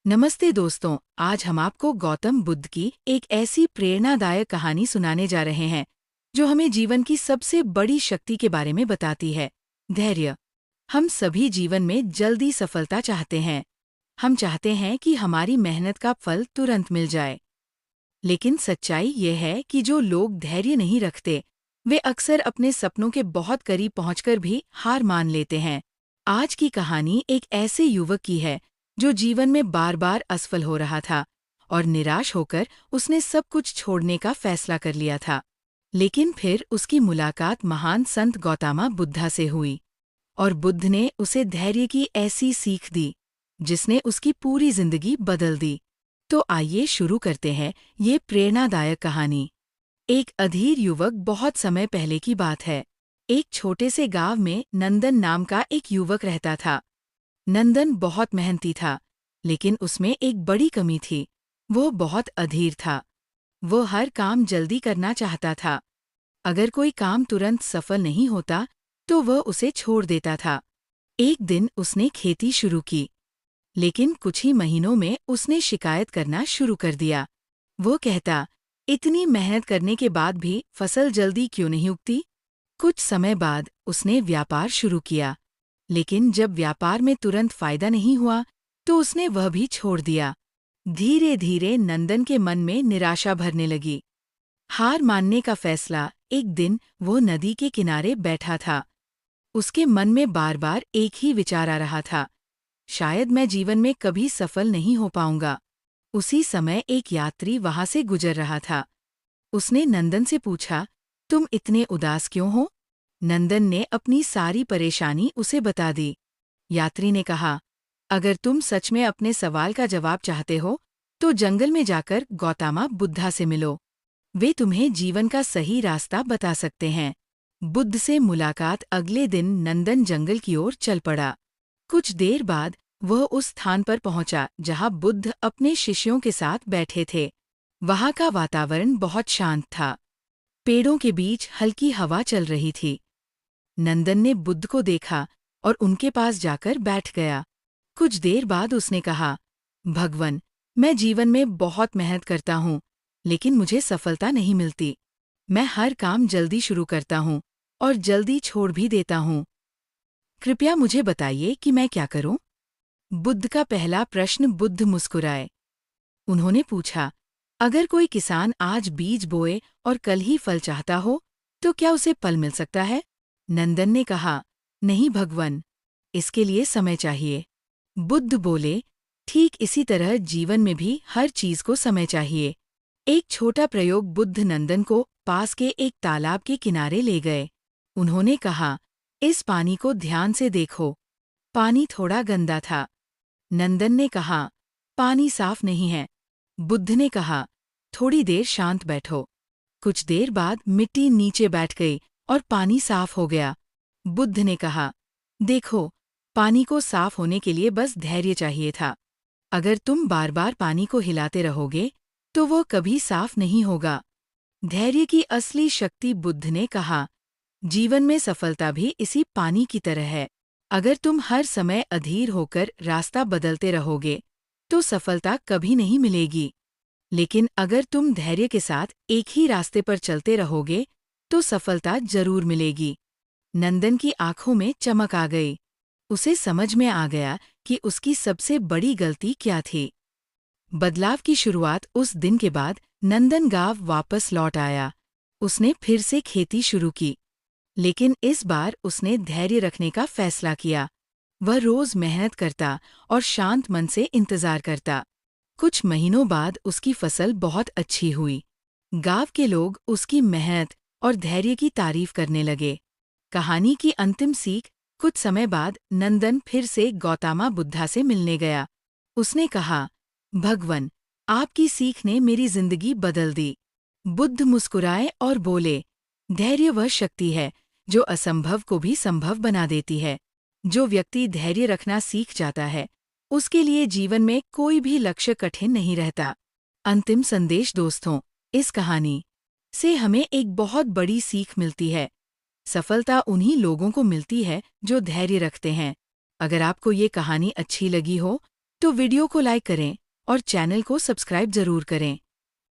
नमस्ते दोस्तों, आज हम आपको गौतम बुद्ध की एक ऐसी प्रेरणादायक कहानी सुनाने जा रहे हैं जो हमें जीवन की सबसे बड़ी शक्ति के बारे में बताती है, धैर्य। हम सभी जीवन में जल्दी सफलता चाहते हैं। हम चाहते हैं कि हमारी मेहनत का फल तुरंत मिल जाए। लेकिन सच्चाई ये है कि जो लोग धैर्य नहीं रखते, वे अक्सर अपने सपनों के बहुत करीब पहुंचकर भी हार मान लेते हैं। आज की कहानी एक ऐसे युवक की है जो जीवन में बार बार असफल हो रहा था और निराश होकर उसने सब कुछ छोड़ने का फैसला कर लिया था। लेकिन फिर उसकी मुलाकात महान संत गौतम बुद्धा से हुई और बुद्ध ने उसे धैर्य की ऐसी सीख दी जिसने उसकी पूरी जिंदगी बदल दी। तो आइए शुरू करते हैं ये प्रेरणादायक कहानी। एक अधीर युवक। बहुत समय पहले की बात है। एक छोटे से गांव में नंदन नाम का एक युवक रहता था। नंदन बहुत मेहनती था, लेकिन उसमें एक बड़ी कमी थी। वो बहुत अधीर था। वो हर काम जल्दी करना चाहता था। अगर कोई काम तुरंत सफल नहीं होता तो वह उसे छोड़ देता था। एक दिन उसने खेती शुरू की, लेकिन कुछ ही महीनों में उसने शिकायत करना शुरू कर दिया। वो कहता, इतनी मेहनत करने के बाद भी फसल जल्दी क्यों नहीं उगती? कुछ समय बाद उसने व्यापार शुरू किया, लेकिन जब व्यापार में तुरंत फायदा नहीं हुआ तो उसने वह भी छोड़ दिया। धीरे धीरे नंदन के मन में निराशा भरने लगी। हार मानने का फैसला। एक दिन वो नदी के किनारे बैठा था। उसके मन में बार बार एक ही विचार आ रहा था, शायद मैं जीवन में कभी सफल नहीं हो पाऊंगा। उसी समय एक यात्री वहां से गुजर रहा था। उसने नंदन से पूछा, तुम इतने उदास क्यों हो? नंदन ने अपनी सारी परेशानी उसे बता दी। यात्री ने कहा, अगर तुम सच में अपने सवाल का जवाब चाहते हो तो जंगल में जाकर गौतम बुद्धा से मिलो। वे तुम्हें जीवन का सही रास्ता बता सकते हैं। बुद्ध से मुलाकात। अगले दिन नंदन जंगल की ओर चल पड़ा। कुछ देर बाद वह उस स्थान पर पहुंचा जहां बुद्ध अपने शिष्यों के साथ बैठे थे। वहां का वातावरण बहुत शांत था। पेड़ों के बीच हल्की हवा चल रही थी। नंदन ने बुद्ध को देखा और उनके पास जाकर बैठ गया। कुछ देर बाद उसने कहा, भगवन, मैं जीवन में बहुत मेहनत करता हूँ, लेकिन मुझे सफलता नहीं मिलती। मैं हर काम जल्दी शुरू करता हूँ और जल्दी छोड़ भी देता हूँ। कृपया मुझे बताइए कि मैं क्या करूं? बुद्ध का पहला प्रश्न। बुद्ध मुस्कुराए। उन्होंने पूछा, अगर कोई किसान आज बीज बोए और कल ही फल चाहता हो तो क्या उसे फल मिल सकता है? नंदन ने कहा, नहीं भगवन, इसके लिए समय चाहिए। बुद्ध बोले, ठीक इसी तरह जीवन में भी हर चीज को समय चाहिए। एक छोटा प्रयोग। बुद्ध नंदन को पास के एक तालाब के किनारे ले गए। उन्होंने कहा, इस पानी को ध्यान से देखो। पानी थोड़ा गंदा था। नंदन ने कहा, पानी साफ नहीं है। बुद्ध ने कहा, थोड़ी देर शांत बैठो। कुछ देर बाद मिट्टी नीचे बैठ गई और पानी साफ हो गया। बुद्ध ने कहा, देखो, पानी को साफ होने के लिए बस धैर्य चाहिए था। अगर तुम बार बार पानी को हिलाते रहोगे तो वो कभी साफ नहीं होगा। धैर्य की असली शक्ति। बुद्ध ने कहा, जीवन में सफलता भी इसी पानी की तरह है। अगर तुम हर समय अधीर होकर रास्ता बदलते रहोगे तो सफलता कभी नहीं मिलेगी। लेकिन अगर तुम धैर्य के साथ एक ही रास्ते पर चलते रहोगे तो सफलता जरूर मिलेगी। नंदन की आंखों में चमक आ गई। उसे समझ में आ गया कि उसकी सबसे बड़ी गलती क्या थी। बदलाव की शुरुआत। उस दिन के बाद नंदन गांव वापस लौट आया। उसने फिर से खेती शुरू की, लेकिन इस बार उसने धैर्य रखने का फैसला किया। वह रोज मेहनत करता और शांत मन से इंतजार करता। कुछ महीनों बाद उसकी फसल बहुत अच्छी हुई। गांव के लोग उसकी मेहनत और धैर्य की तारीफ करने लगे। कहानी की अंतिम सीख। कुछ समय बाद नंदन फिर से गौतम बुद्धा से मिलने गया। उसने कहा, भगवन, आपकी सीख ने मेरी जिंदगी बदल दी। बुद्ध मुस्कुराए और बोले, धैर्य वह शक्ति है जो असंभव को भी संभव बना देती है। जो व्यक्ति धैर्य रखना सीख जाता है, उसके लिए जीवन में कोई भी लक्ष्य कठिन नहीं रहता। अंतिम संदेश। दोस्तों, इस कहानी से हमें एक बहुत बड़ी सीख मिलती है। सफलता उन्हीं लोगों को मिलती है जो धैर्य रखते हैं। अगर आपको ये कहानी अच्छी लगी हो तो वीडियो को लाइक करें और चैनल को सब्सक्राइब जरूर करें।